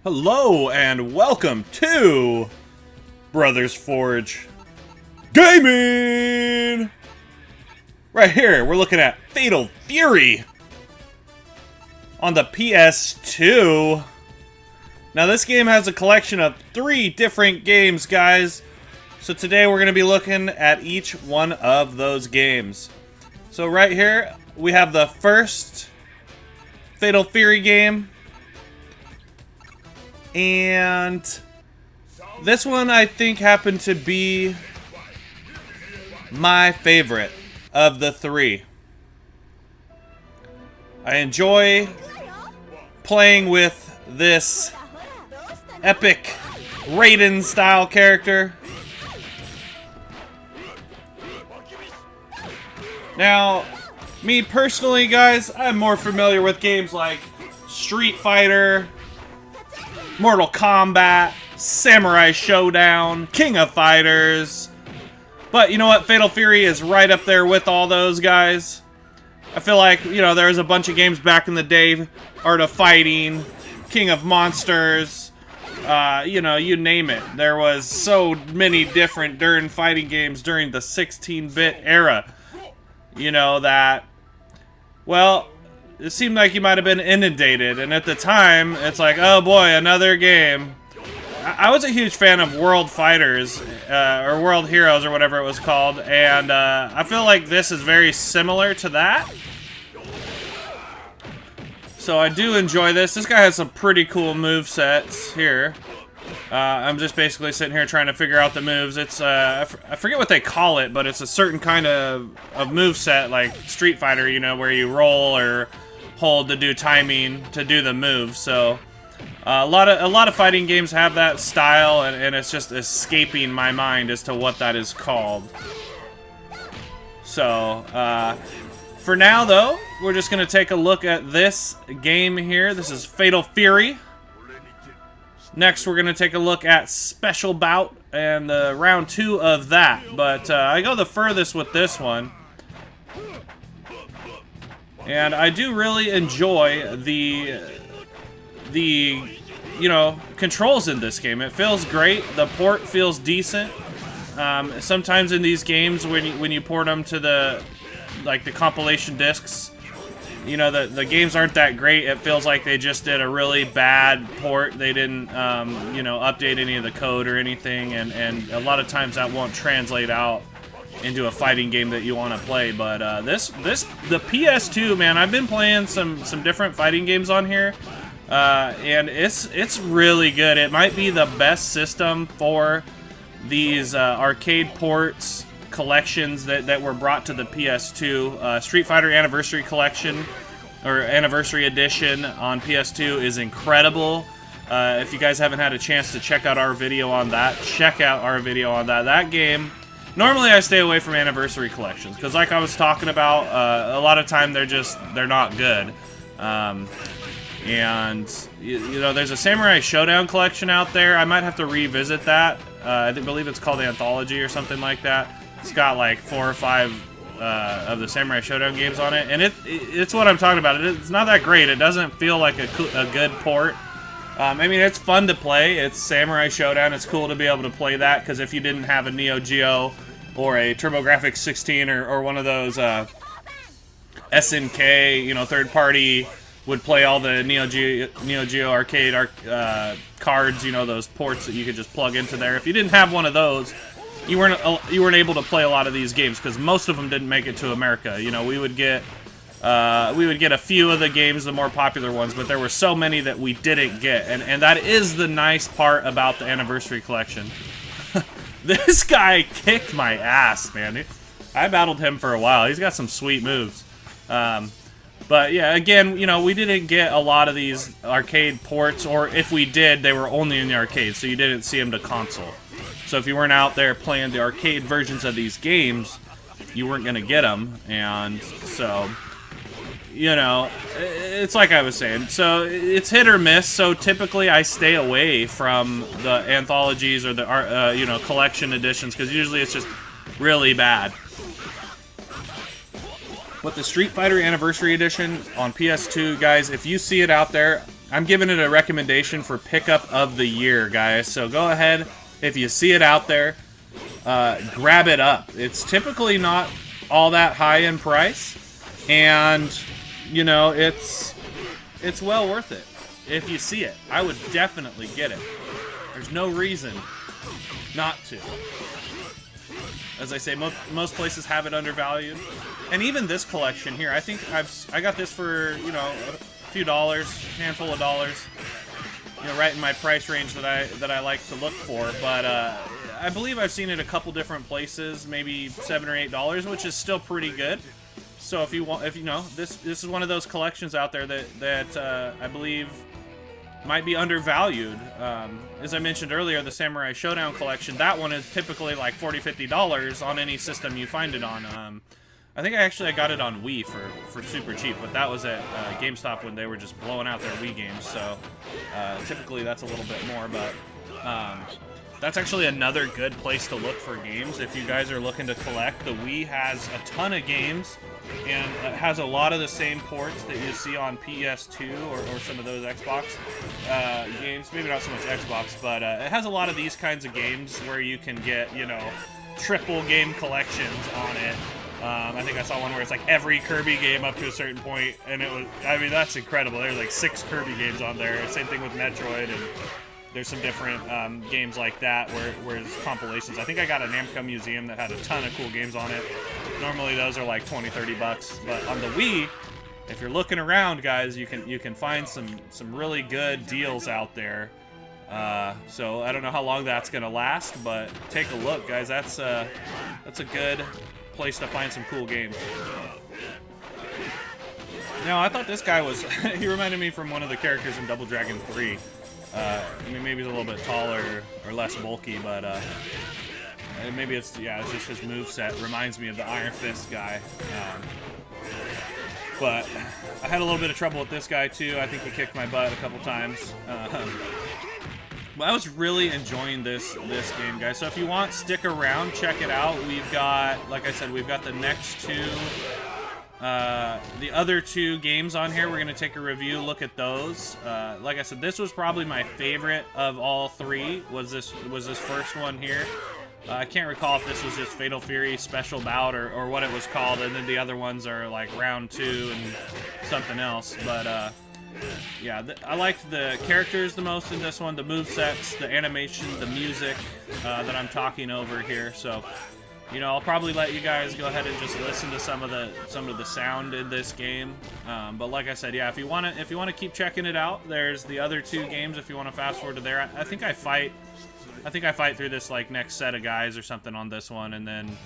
Hello and welcome to Brothers Forge Gaming! Right here, we're looking at Fatal Fury on the PS2. Now this game has a collection of 3 different games, guys. So today we're going to be looking at each one of those games. So right here, we have the first Fatal Fury game. And this one I think happened to be my favorite of the 3. I enjoy playing with this epic Raiden style character. Now, me personally, guys, I'm more familiar with games like Street Fighter, Mortal Kombat, Samurai Showdown, King of Fighters. But you know what? Fatal Fury is right up there with all those guys. I feel like, you know, there was a bunch of games back in the day. Art of Fighting, King of Monsters, you know, you name it. There was so many different fighting games during the 16-bit era. You know, that, well, it seemed like you might have been inundated, and at the time, it's like, oh boy, another game. I was a huge fan of World Fighters, or World Heroes, or whatever it was called, and I feel like this is very similar to that. So I do enjoy this. This guy has some pretty cool movesets here. I'm just basically sitting here trying to figure out the moves. It's, I forget what they call it, but it's a certain kind of moveset, like Street Fighter, you know, where you roll or hold to do timing to do the move. So a lot of fighting games have that style, and it's just escaping my mind as to what that is called. So for now though, we're just gonna take a look at this game here. This is Fatal Fury. Next we're gonna take a look at Special Bout and round 2 of that, but I go the furthest with this one. And I do really enjoy the you know, controls in this game. It feels great. The port feels decent. Sometimes in these games, when you port them to the compilation discs, you know, the games aren't that great. It feels like they just did a really bad port. They didn't you know, update any of the code or anything, and a lot of times that won't translate out into a fighting game that you want to play. But the PS2, man, I've been playing some different fighting games on here, and it's really good. It might be the best system for these arcade ports collections that were brought to the PS2. Street Fighter Anniversary Collection or Anniversary Edition on PS2 is incredible. If you guys haven't had a chance to check out our video on that, check out our video on that. That game. Normally I stay away from anniversary collections, because like I was talking about, a lot of time they're not good. And, you know, there's a Samurai Showdown collection out there. I might have to revisit that. I believe it's called Anthology or something like that. It's got like 4 or 5 of the Samurai Showdown games on it. And it's what I'm talking about. It's not that great. It doesn't feel like a good port. I mean, it's fun to play. It's Samurai Showdown. It's cool to be able to play that, because if you didn't have a Neo Geo or a TurboGrafx 16 or one of those SNK, you know, third-party would play all the Neo Geo arcade cards, you know, those ports that you could just plug into there. If you didn't have one of those, you weren't able to play a lot of these games, because most of them didn't make it to America. You know, we would get a few of the games, the more popular ones, but there were so many that we didn't get, and that is the nice part about the Anniversary Collection. This guy kicked my ass, man. I battled him for a while. He's got some sweet moves. But yeah, again, you know, we didn't get a lot of these arcade ports, or if we did, they were only in the arcade, so you didn't see them to console. So if you weren't out there playing the arcade versions of these games, you weren't going to get them, and so, you know, it's like I was saying. So it's hit or miss, so typically I stay away from the anthologies or the, you know, collection editions, because usually it's just really bad. But the Street Fighter Anniversary Edition on PS2, guys, if you see it out there, I'm giving it a recommendation for pickup of the year, guys. So go ahead, if you see it out there, grab it up. It's typically not all that high in price, and you know, it's well worth it. If you see it, I would definitely get it. There's no reason not to. As I say, most places have it undervalued, and even this collection here, I think I got this for, you know, a few dollars, handful of dollars, you know, right in my price range that I like to look for. But I believe I've seen it a couple different places, maybe $7 or $8, which is still pretty good. So if you want, if you know, this is one of those collections out there that I believe might be undervalued. As I mentioned earlier, the Samurai Showdown collection, that one is typically like $40, $50 on any system you find it on. I think I got it on Wii for super cheap, but that was at GameStop when they were just blowing out their Wii games, so typically that's a little bit more, but that's actually another good place to look for games if you guys are looking to collect. The Wii has a ton of games, and it has a lot of the same ports that you see on PS2 or some of those Xbox games. Maybe not so much Xbox, but it has a lot of these kinds of games where you can get, you know, triple game collections on it. I think I saw one where it's like every Kirby game up to a certain point, and it was, I mean, that's incredible. There's like 6 Kirby games on there. Same thing with Metroid, and there's some different games like that where it's compilations. I think I got a Namco Museum that had a ton of cool games on it. Normally those are like $20, $30, but on the Wii, if you're looking around, guys, you can find some really good deals out there. So I don't know how long that's gonna last, but take a look, guys. That's a good place to find some cool games. Now, I thought this guy was he reminded me from one of the characters in Double Dragon 3. I mean, maybe he's a little bit taller or less bulky, but maybe it's just his moveset reminds me of the Iron Fist guy. But I had a little bit of trouble with this guy too. I think he kicked my butt a couple times. But I was really enjoying this game, guys. So if you want, stick around, check it out. We've got, like I said, we've got the next two, the other 2 games on here. We're gonna take a review, look at those. Like I said, this was probably my favorite of all 3. Was this first one here? I can't recall if this was just Fatal Fury Special Bout or what it was called, and then the other ones are like Round 2 and something else. But yeah, I liked the characters the most in this one, the movesets, the animation, the music that I'm talking over here. So, you know, I'll probably let you guys go ahead and just listen to some of the sound in this game. But like I said, yeah, if you want to keep checking it out, there's the other 2 games. If you want to fast forward to there, I think I fight through this like next set of guys or something on this one, and then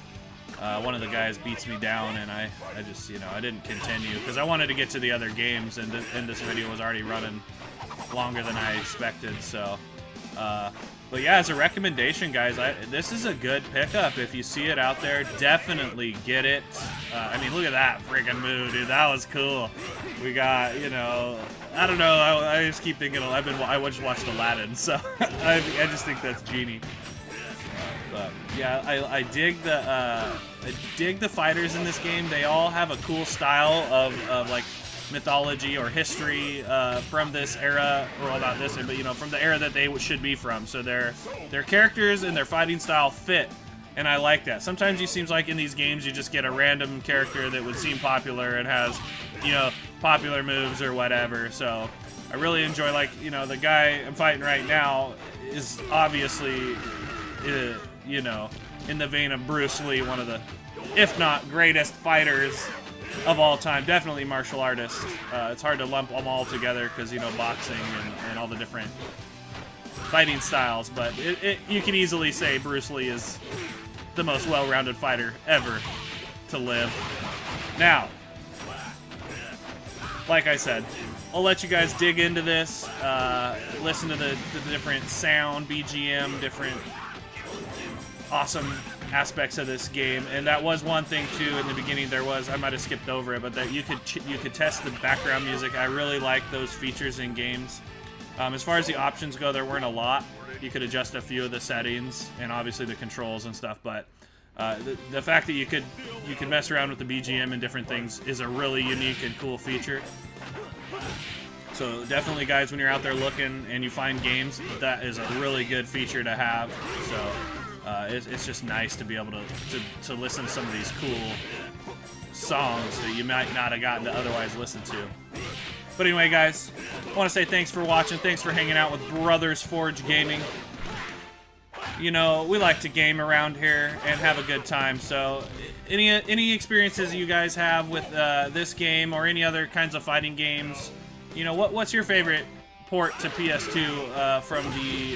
one of the guys beats me down, and I just, you know, I didn't continue because I wanted to get to the other games, and this video was already running longer than I expected. So, but yeah, as a recommendation, guys, this is a good pickup. If you see it out there, definitely get it. I mean, look at that freaking move, dude. That was cool. We got, you know, I don't know. I just keep thinking. I just watched Aladdin, so I just think that's genie. But yeah, I dig the fighters in this game. They all have a cool style of like mythology or history from this era, or not this, but you know, from the era that they should be from. So their characters and their fighting style fit, and I like that. Sometimes it seems like in these games you just get a random character that would seem popular and has, you know, popular moves or whatever. So I really enjoy, like, you know, the guy I'm fighting right now is obviously you know, in the vein of Bruce Lee, one of the, if not greatest fighters of all time, definitely martial artist. It's hard to lump them all together because, you know, boxing and all the different fighting styles, but you can easily say Bruce Lee is the most well-rounded fighter ever to live. Now, like I said, I'll let you guys dig into this, listen to the different sound, BGM, different awesome aspects of this game. And that was one thing too in the beginning. There was, I might have skipped over it, but that you could test the background music. I really like those features in games. As far as the options go, there weren't a lot. You could adjust a few of the settings and obviously the controls and stuff, but the fact that you could mess around with the BGM and different things is a really unique and cool feature. So definitely, guys, when you're out there looking and you find games, that is a really good feature to have. So it's just nice to be able to listen to some of these cool songs that you might not have gotten to otherwise listen to. But anyway, guys, I want to say thanks for watching. Thanks for hanging out with Brothers Forge Gaming. You know, we like to game around here and have a good time. So any experiences you guys have with this game or any other kinds of fighting games, you know, what's your favorite port to PS2 from the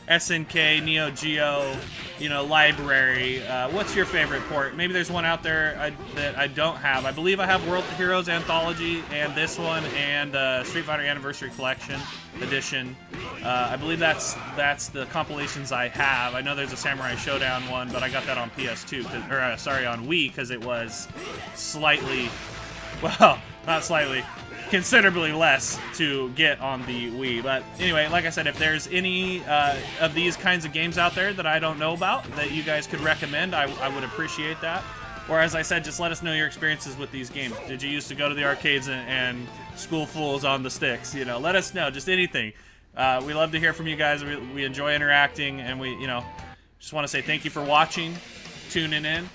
SNK Neo Geo, you know, library? What's your favorite port? Maybe there's one out there that I don't have. I believe I have World Heroes Anthology and this one and Street Fighter Anniversary Collection Edition. I believe that's the compilations I have. I know there's a Samurai Showdown one, but I got that on PS2, or sorry, on Wii, because it was slightly, well, not slightly, considerably less to get on the Wii. But anyway, like I said, if there's any of these kinds of games out there that I don't know about that you guys could recommend, I would appreciate that. Or as I said, just let us know your experiences with these games. Did you used to go to the arcades and school fools on the sticks? You know, let us know, just anything. We love to hear from you guys. We enjoy interacting, and we, you know, just want to say thank you for watching, tuning in.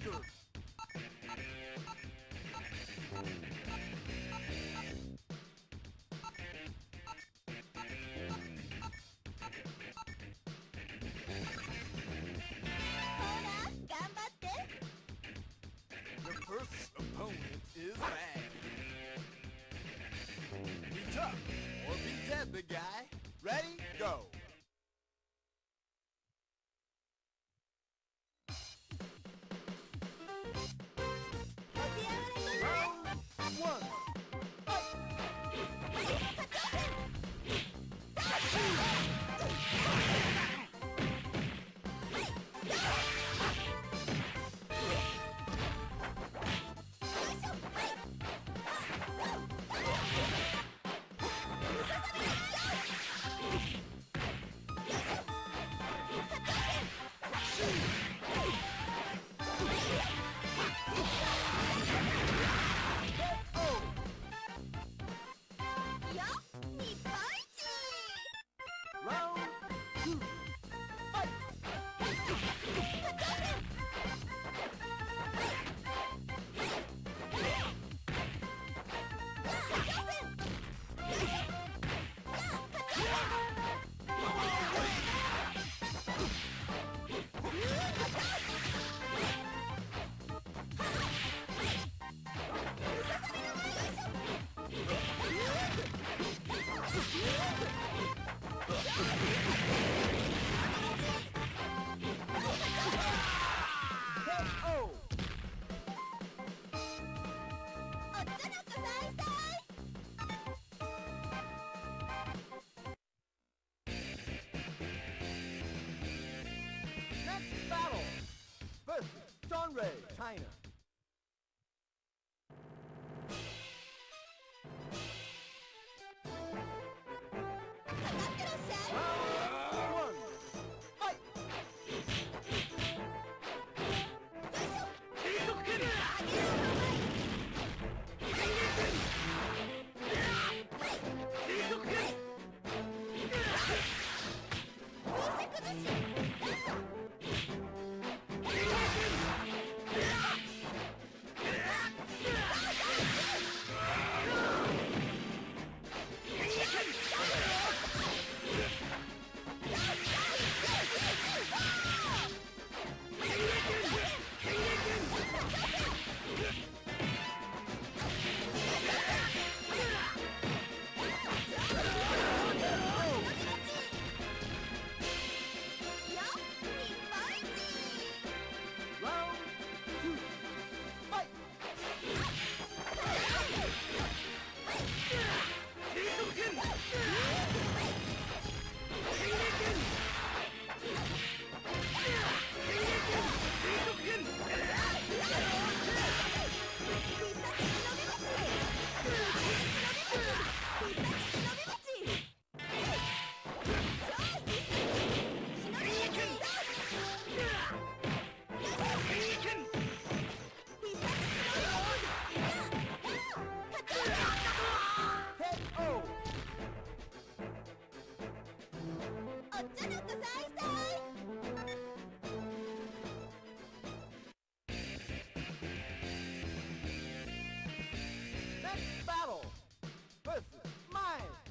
Berserker! Your first opponent is bad. Be tough or be dead, big guy. Ready? Go! China.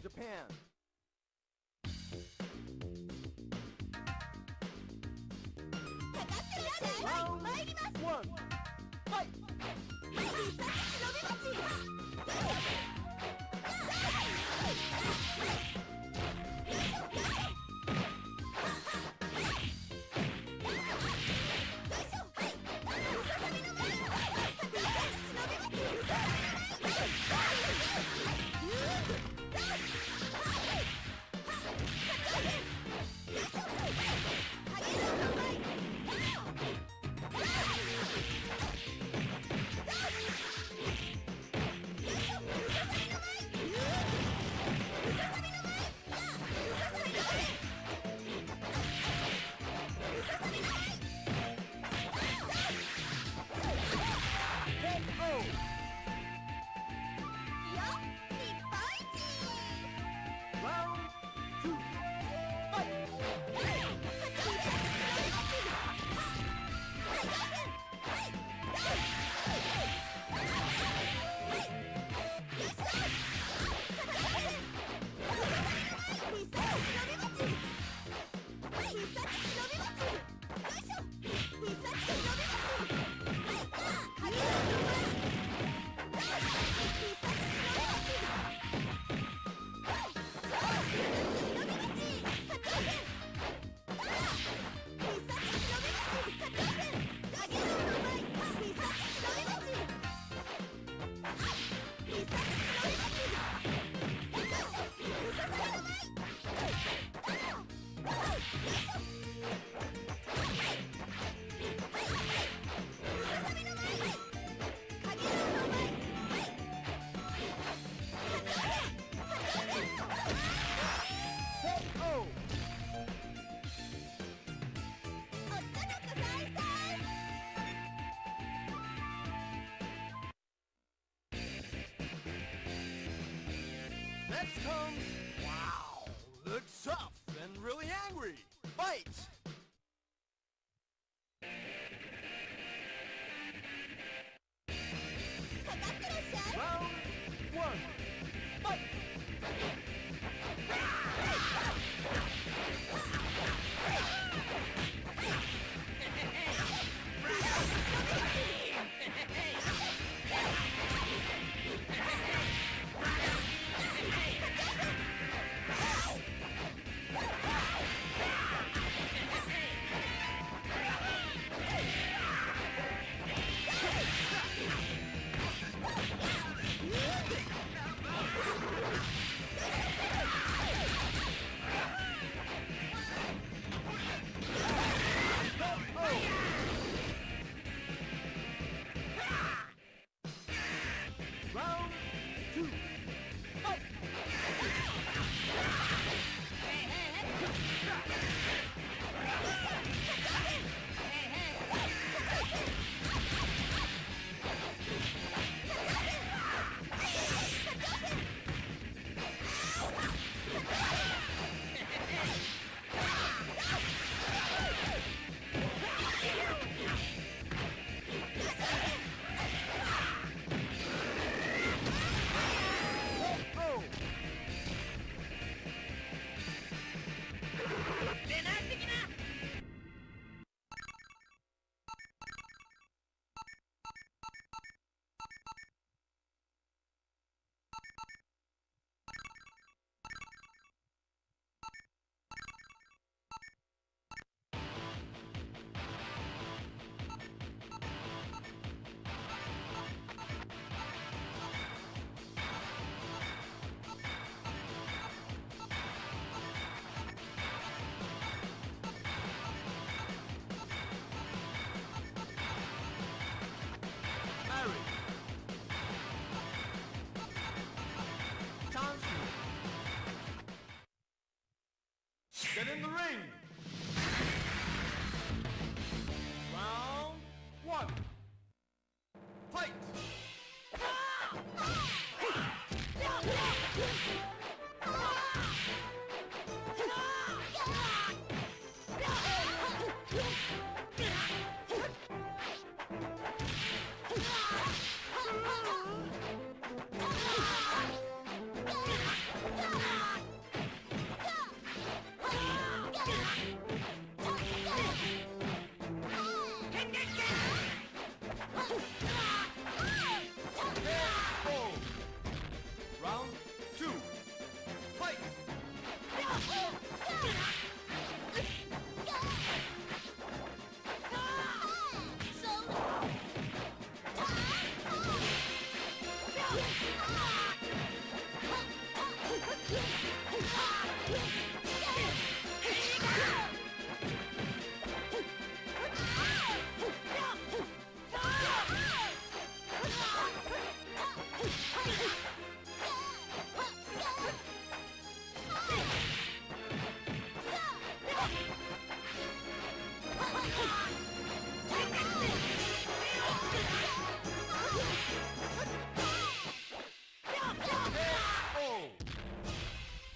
Japan. Round one. Fight! Newcomers? Wow, looks tough and really angry. Fight! Round one. Fight! Round two. Fight! Get in the ring! Round one. Fight! Round two. Fight!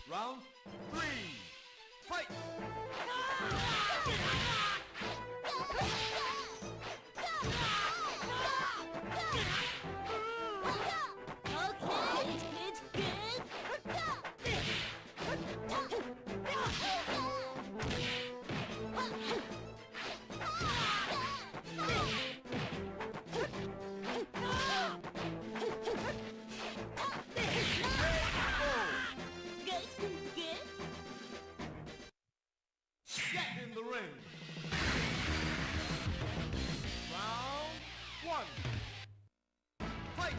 Round three. Fight! Get in the ring. Round one. Fight!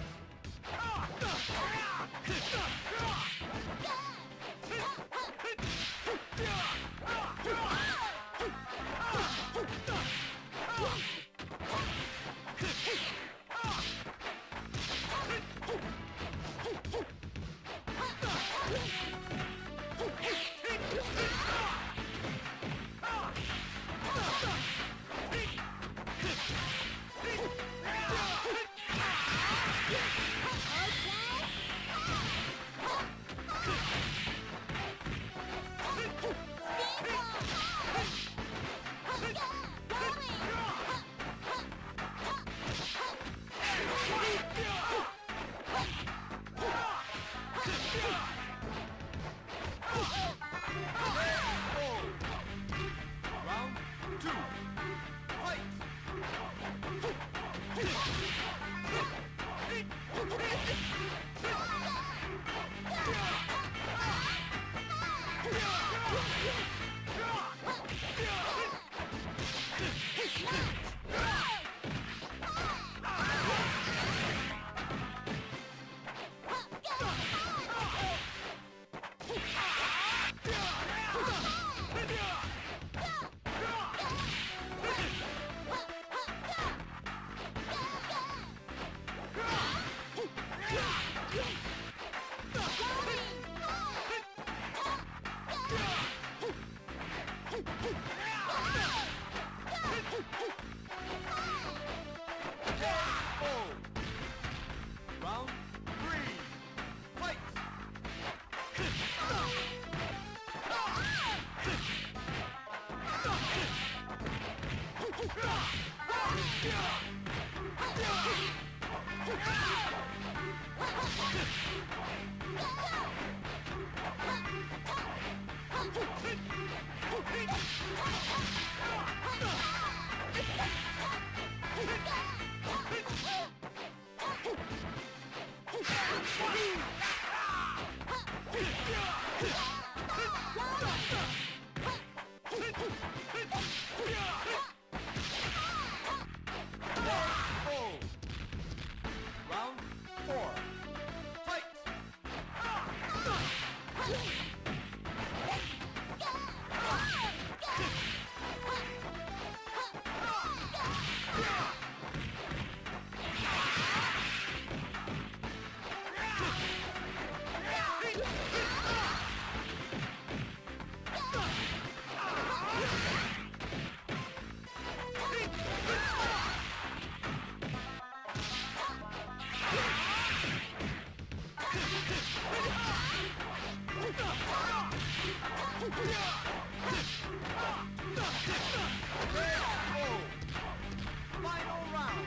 Round 3. Fight! Round 4. Fight! Final round.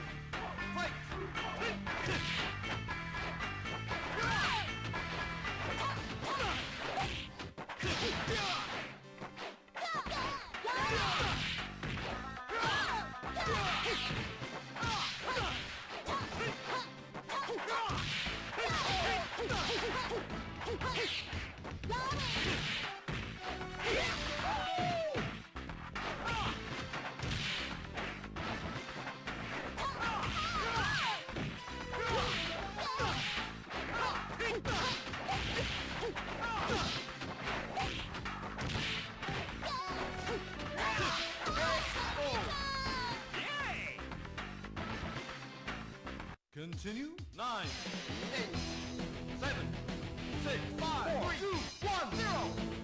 Fight! Continue. 9, 8, 7, 6, 5, 4, 3, 2, 1, 0.